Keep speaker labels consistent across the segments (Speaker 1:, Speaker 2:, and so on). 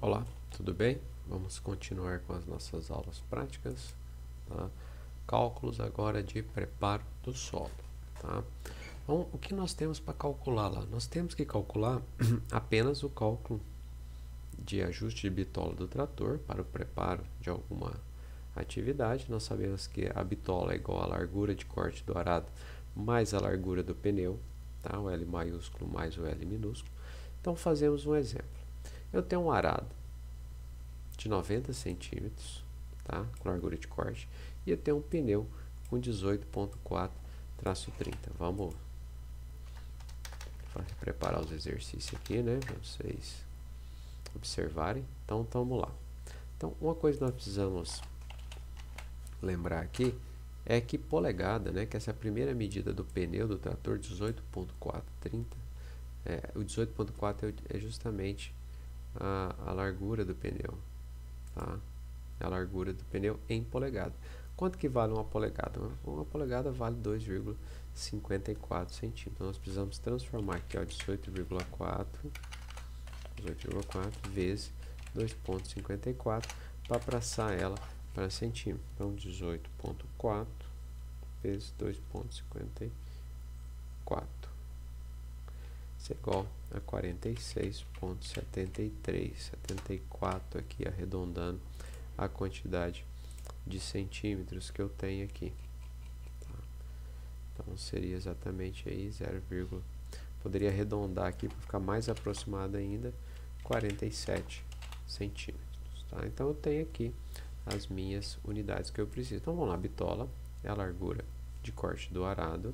Speaker 1: Olá, tudo bem? Vamos continuar com as nossas aulas práticas, tá? Cálculos agora de preparo do solo, tá? Então, o que nós temos para calcular lá? Nós temos que calcular apenas o cálculo de ajuste de bitola do trator para o preparo de alguma atividade. Nós sabemos que a bitola é igual à largura de corte do arado mais a largura do pneu, tá? O L maiúsculo mais o L minúsculo. Então, fazemos um exemplo. Eu tenho um arado de 90 centímetros, tá? Com largura de corte, e eu tenho um pneu com 18.4/30. Vamos preparar os exercícios aqui, né? Para vocês observarem. Então, vamos lá. Então, uma coisa que nós precisamos lembrar aqui é que polegada, né? Que essa é a primeira medida do pneu do trator, 18.4/30. O 18.4 é justamente a largura do pneu, tá? A largura do pneu em polegada. Quanto que vale uma polegada? Uma polegada vale 2,54 centímetros. Nós precisamos transformar aqui, ó, 18,4 vezes 2,54 para passar ela para centímetro. Então, 18,4 vezes 2,54. Isso é igual a 46,74 aqui, arredondando a quantidade de centímetros que eu tenho aqui, tá? Então seria exatamente aí 0, poderia arredondar aqui para ficar mais aproximado ainda, 47 centímetros, tá? Então eu tenho aqui as minhas unidades que eu preciso. Então vamos lá, bitola é a largura de corte do arado,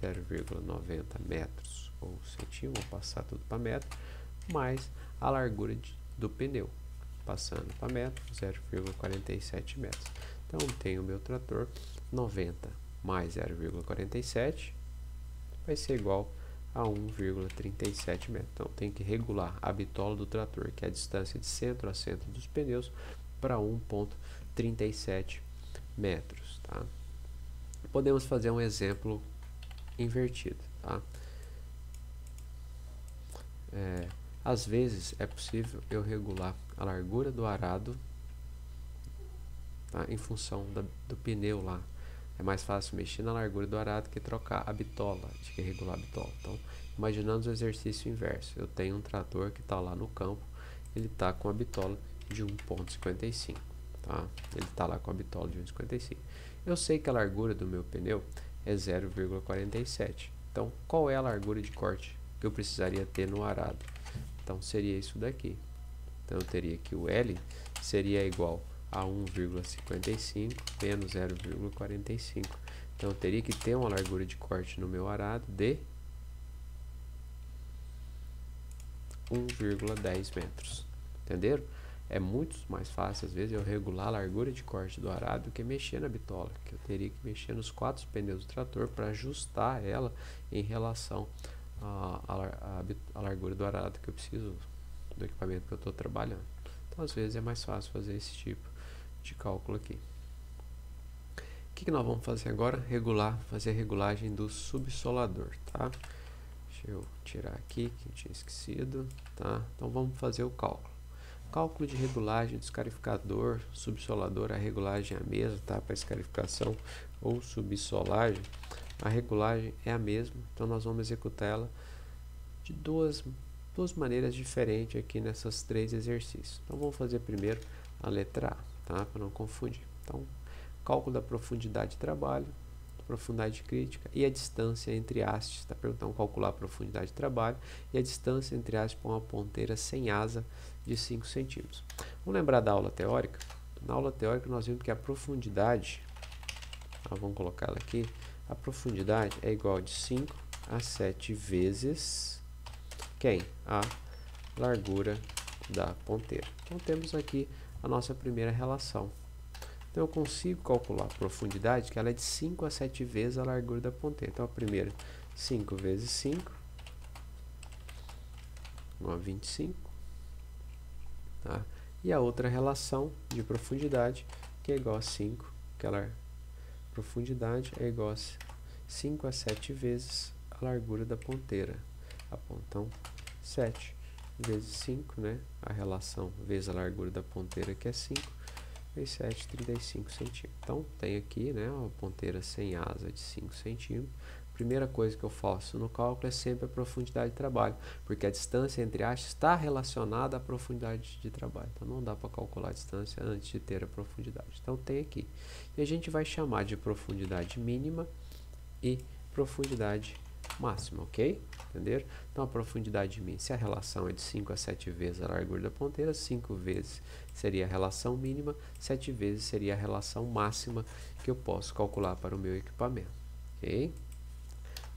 Speaker 1: 0,90 metros ou centímetro, vou passar tudo para metro, mais a largura do pneu, passando para metro, 0,47 metros. Então, tenho o meu trator, 90 mais 0,47 vai ser igual a 1,37 metros. Então, tem que regular a bitola do trator, que é a distância de centro a centro dos pneus, para 1,37 metros, tá? Podemos fazer um exemplo invertido, tá? Às vezes é possível eu regular a largura do arado, tá? Em função do pneu lá. É mais fácil mexer na largura do arado que trocar a bitola, de que regular a bitola. Então, imaginando o exercício inverso. Eu tenho um trator que está lá no campo, ele está com a bitola de 1,55, tá? Ele está lá com a bitola de 1,55. Eu sei que a largura do meu pneu é 0,47. Então, qual é a largura de corte que eu precisaria ter no arado? Então, seria isso daqui. Então, eu teria que o L seria igual a 1,55 menos 0,45. Então, eu teria que ter uma largura de corte no meu arado de 1,10 metros. Entenderam? É muito mais fácil, às vezes, eu regular a largura de corte do arado do que mexer na bitola, que eu teria que mexer nos 4 pneus do trator para ajustar ela em relação a largura do arado que eu preciso do equipamento que eu estou trabalhando. Então, às vezes, é mais fácil fazer esse tipo de cálculo aqui. O que nós vamos fazer agora? Fazer a regulagem do subsolador, tá? Deixa eu tirar aqui, que eu tinha esquecido, tá? Então, vamos fazer o cálculo. Cálculo de regulagem do escarificador, subsolador, a regulagem é a mesma, tá? Para escarificação ou subsolagem, a regulagem é a mesma, então nós vamos executar ela de duas maneiras diferentes aqui nessas 3 exercícios. Então vamos fazer primeiro a letra A, tá? Para não confundir. Então, cálculo da profundidade de trabalho, profundidade crítica e a distância entre hastes, tá? Perguntando calcular a profundidade de trabalho e a distância entre hastes para uma ponteira sem asa de 5 centímetros. Vamos lembrar da aula teórica? Na aula teórica nós vimos que a profundidade, vamos colocar ela aqui, a profundidade é igual de 5 a 7 vezes quem? A largura da ponteira. Então temos aqui a nossa primeira relação. Então eu consigo calcular a profundidade, que ela é de 5 a 7 vezes a largura da ponteira. Então a primeira, 5 vezes 5, igual a 25. Tá? E a outra relação de profundidade, que é igual a 5, profundidade é igual a 5 a 7 vezes a largura da ponteira. Então, 7 vezes 5, né? A relação vezes a largura da ponteira, que é 5, vezes 7, 35 centímetros. Então, tem aqui, né, uma ponteira sem asa de 5 centímetros. Primeira coisa que eu faço no cálculo é sempre a profundidade de trabalho, porque a distância entre hastes está relacionada à profundidade de trabalho. Então, não dá para calcular a distância antes de ter a profundidade. Então, tem aqui. E a gente vai chamar de profundidade mínima e profundidade máxima, ok? Entenderam? Então, a profundidade mínima, se a relação é de 5 a 7 vezes a largura da ponteira, 5 vezes seria a relação mínima, 7 vezes seria a relação máxima que eu posso calcular para o meu equipamento, ok?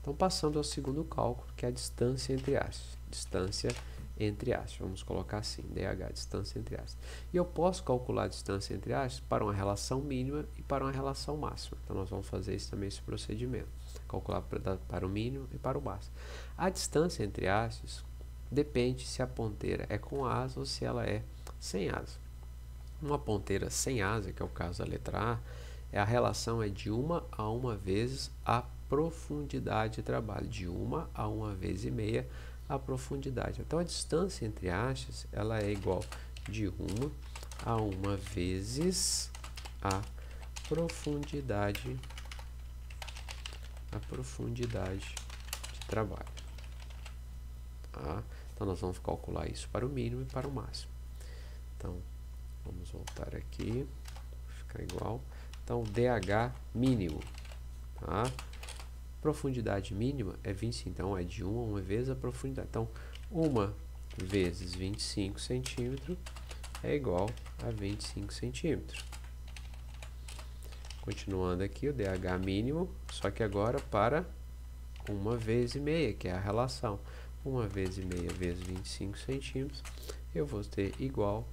Speaker 1: Então, passando ao segundo cálculo, que é a distância entre hastes. Distância entre hastes. Vamos colocar assim, DH, distância entre hastes. E eu posso calcular a distância entre hastes para uma relação mínima e para uma relação máxima. Então, nós vamos fazer esse procedimento. Calcular para o mínimo e para o máximo. A distância entre hastes depende se a ponteira é com asa ou se ela é sem asa. Uma ponteira sem asa, que é o caso da letra A, a relação é de 1 a 1 vezes a profundidade de trabalho, de 1 a 1 vezes e meia a profundidade. Então, a distância entre hastes, ela é igual de 1 a 1 vezes a profundidade de trabalho. Tá? Então, nós vamos calcular isso para o mínimo e para o máximo. Então, vamos voltar aqui, ficar igual. Então, DH mínimo, tá? Profundidade mínima é 25, então é de 1 a 1 vezes a profundidade. Então, 1 vezes 25 centímetros é igual a 25 centímetros. Continuando aqui, o DH mínimo, só que agora para 1 vezes e meia, que é a relação. 1 vezes e meia vezes 25 centímetros, eu vou ter igual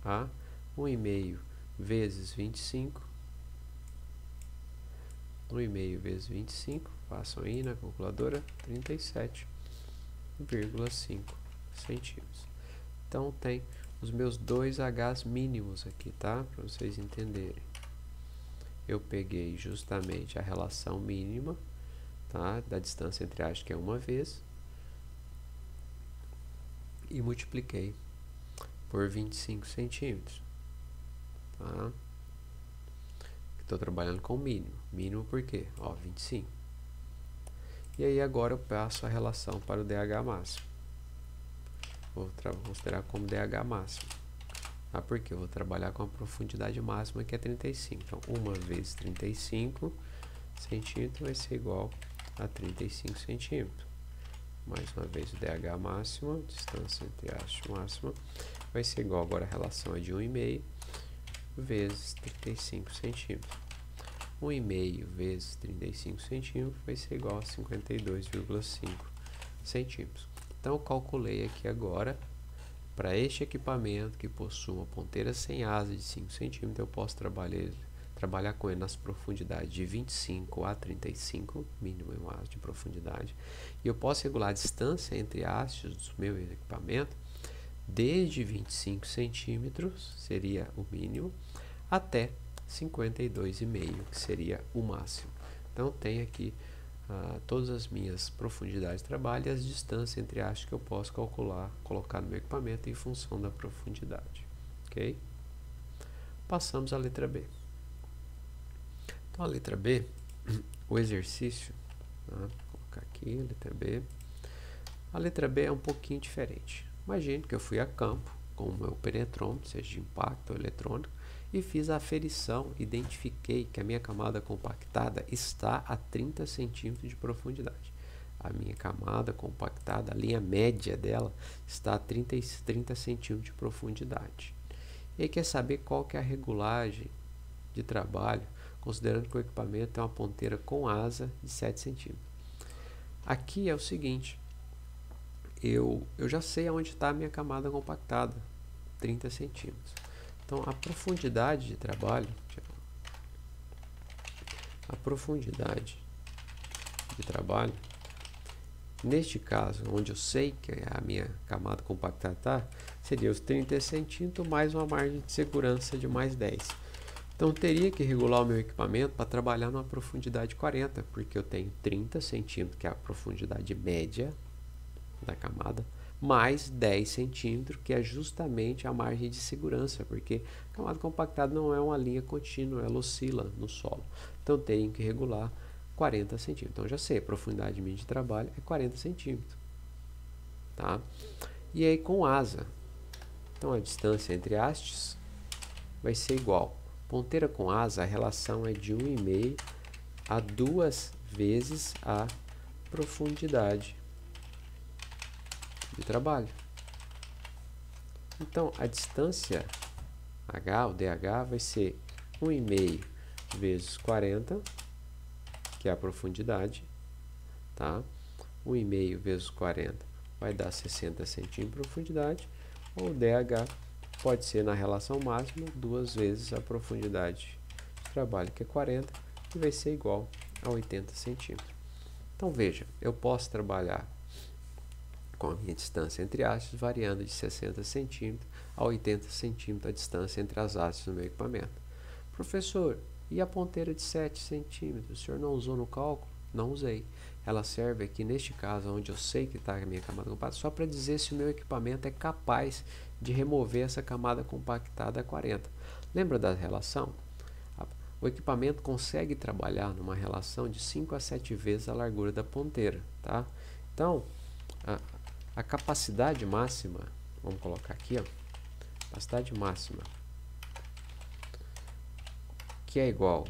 Speaker 1: a 1,5 vezes 25. 1,5 vezes 25, façam aí na calculadora, 37,5 centímetros. Então, tem os meus dois H's mínimos aqui, tá? Para vocês entenderem. Eu peguei justamente a relação mínima, tá? Da distância entre hastes, que é 1 vez, e multipliquei por 25 centímetros, tá? Estou trabalhando com mínimo. Mínimo por quê? Ó, 25. E aí agora eu passo a relação para o DH máximo. Vou considerar como DH máximo. Tá? Porque eu vou trabalhar com a profundidade máxima, que é 35. Então, 1 vezes 35 centímetros vai ser igual a 35 centímetros. Mais uma vez o DH máximo, distância entre hastes máxima, vai ser igual, agora a relação é de 1,5 vezes 35 centímetros. 1,5 vezes 35 centímetros vai ser igual a 52,5 centímetros. Então, eu calculei aqui agora, para este equipamento que possui uma ponteira sem asa de 5 centímetros, eu posso trabalhar com ele nas profundidades de 25 a 35, mínimo e máximo de profundidade. E eu posso regular a distância entre hastes do meu equipamento desde 25 centímetros, seria o mínimo, até 52,5, que seria o máximo. Então, tem aqui todas as minhas profundidades de trabalho e as distâncias entre hastes que eu posso calcular, colocar no meu equipamento em função da profundidade. Ok? Passamos à letra B. Então, a letra B, o exercício, tá? Vou colocar aqui, letra B. A letra B é um pouquinho diferente. Imagine que eu fui a campo com o meu penetrômetro, seja de impacto ou eletrônico, e fiz a aferição, identifiquei que a minha camada compactada está a 30 centímetros de profundidade. A minha camada compactada, a linha média dela, está a 30 centímetros de profundidade. E aí quer saber qual que é a regulagem de trabalho, considerando que o equipamento tem uma ponteira com asa de 7 centímetros. Aqui é o seguinte, eu já sei onde está a minha camada compactada, 30 centímetros. Então, a profundidade de trabalho, neste caso, onde eu sei que a minha camada compactada está, seria os 30 centímetros mais uma margem de segurança de mais 10. Então, teria que regular o meu equipamento para trabalhar numa profundidade 40, porque eu tenho 30 centímetros, que é a profundidade média da camada, mais 10 centímetros, que é justamente a margem de segurança, porque a camada compactada não é uma linha contínua, ela oscila no solo. Então, tenho que regular 40 centímetros. Então, já sei, a profundidade mínima de trabalho é 40 centímetros. Tá? E aí, com asa, então a distância entre hastes vai ser igual. Ponteira com asa, a relação é de 1,5 a 2 vezes a profundidade de trabalho. Então, a distância H, o DH, vai ser 1,5 vezes 40, que é a profundidade, tá? 1,5 vezes 40 vai dar 60 centímetros de profundidade, ou DH pode ser na relação máxima 2 vezes a profundidade de trabalho, que é 40, e vai ser igual a 80 centímetros. Então, veja, eu posso trabalhar com a minha distância entre hastes variando de 60 centímetros a 80 centímetros a distância entre as hastes do meu equipamento. Professor, e a ponteira de 7 centímetros? O senhor não usou no cálculo? Não usei. Ela serve aqui, neste caso, onde eu sei que está a minha camada compactada, só para dizer se o meu equipamento é capaz de remover essa camada compactada a 40. Lembra da relação? O equipamento consegue trabalhar numa relação de 5 a 7 vezes a largura da ponteira. Tá? Então, a capacidade máxima, vamos colocar aqui, ó, capacidade máxima, que é igual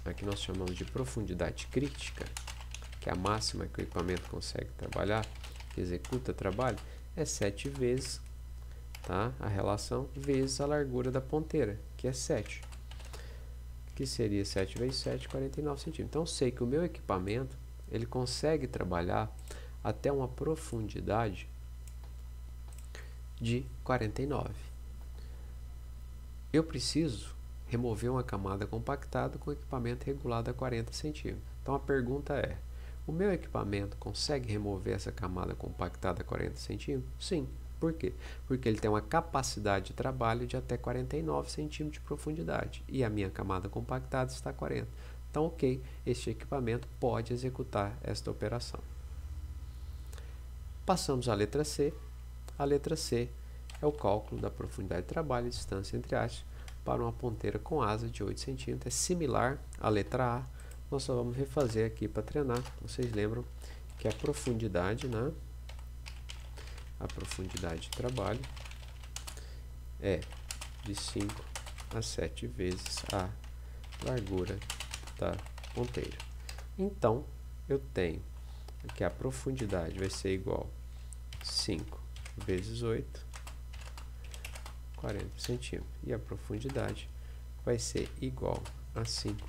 Speaker 1: a que nós chamamos de profundidade crítica, que é a máxima que o equipamento consegue trabalhar, que executa trabalho, é 7 vezes, tá? A relação vezes a largura da ponteira, que é 7. Que seria 7 vezes 7, 49 centímetros. Então, eu sei que o meu equipamento, ele consegue trabalhar até uma profundidade de 49. Eu preciso remover uma camada compactada com equipamento regulado a 40 centímetros. Então, a pergunta é, o meu equipamento consegue remover essa camada compactada a 40 centímetros? Sim. Por quê? Porque ele tem uma capacidade de trabalho de até 49 centímetros de profundidade e a minha camada compactada está a 40. Então, ok, este equipamento pode executar esta operação. Passamos à letra C. A letra C é o cálculo da profundidade de trabalho e distância entre hastes para uma ponteira com asa de 8 centímetros. É similar à letra A. Nós só vamos refazer aqui para treinar. Vocês lembram que a profundidade, né? A profundidade de trabalho é de 5 a 7 vezes a largura da ponteira. Então, eu tenho que a profundidade vai ser igual a 5 vezes 8, 40 centímetros. E a profundidade vai ser igual a 5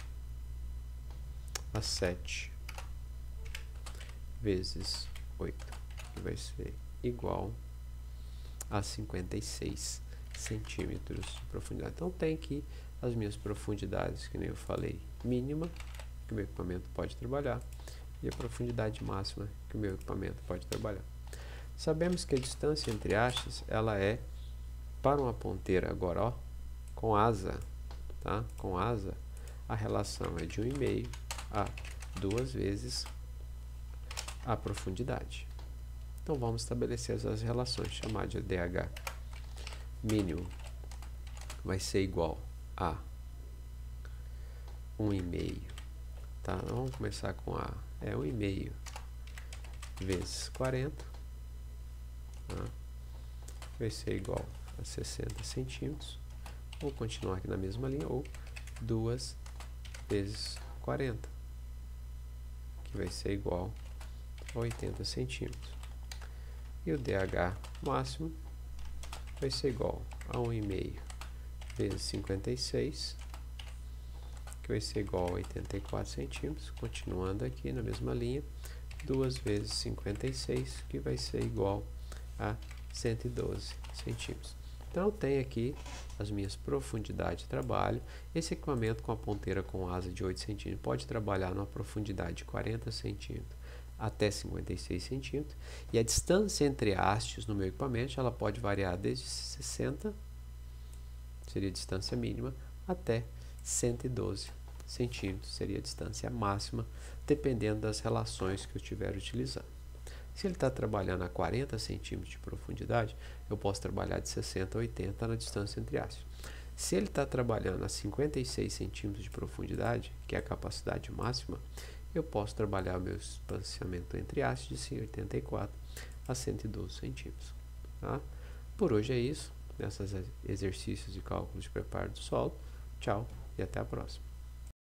Speaker 1: a 7 vezes 8, que vai ser igual a 56 centímetros de profundidade. Então, tem aqui as minhas profundidades, que nem eu falei, mínima, que o meu equipamento pode trabalhar, e a profundidade máxima que o meu equipamento pode trabalhar. Sabemos que a distância entre hastes, ela é, para uma ponteira agora, ó, com asa, tá? Com asa, a relação é de 1,5 a 2 vezes a profundidade. Então, vamos estabelecer essas relações, chamar de DH mínimo vai ser igual a 1,5, tá? Então, vamos começar com A, é 1,5 vezes 40, tá? Vai ser igual a 60 centímetros, vou continuar aqui na mesma linha, ou 2 vezes 40, que vai ser igual a 80 centímetros. E o DH máximo vai ser igual a 1,5 vezes 56, que vai ser igual a 84 centímetros, continuando aqui na mesma linha, 2 vezes 56, que vai ser igual a 112 centímetros. Então, eu tenho aqui as minhas profundidades de trabalho. Esse equipamento com a ponteira com asa de 8 centímetros pode trabalhar numa profundidade de 40 centímetros até 56 centímetros. E a distância entre hastes no meu equipamento, ela pode variar desde 60, seria a distância mínima, até 112 centímetros, seria a distância máxima, dependendo das relações que eu estiver utilizando. Se ele está trabalhando a 40 centímetros de profundidade, eu posso trabalhar de 60 a 80 na distância entre hastes. Se ele está trabalhando a 56 centímetros de profundidade, que é a capacidade máxima, eu posso trabalhar o meu espaciamento entre hastes de 84 a 112 centímetros. Tá? Por hoje é isso, nesses exercícios de cálculo de preparo do solo. Tchau e até a próxima.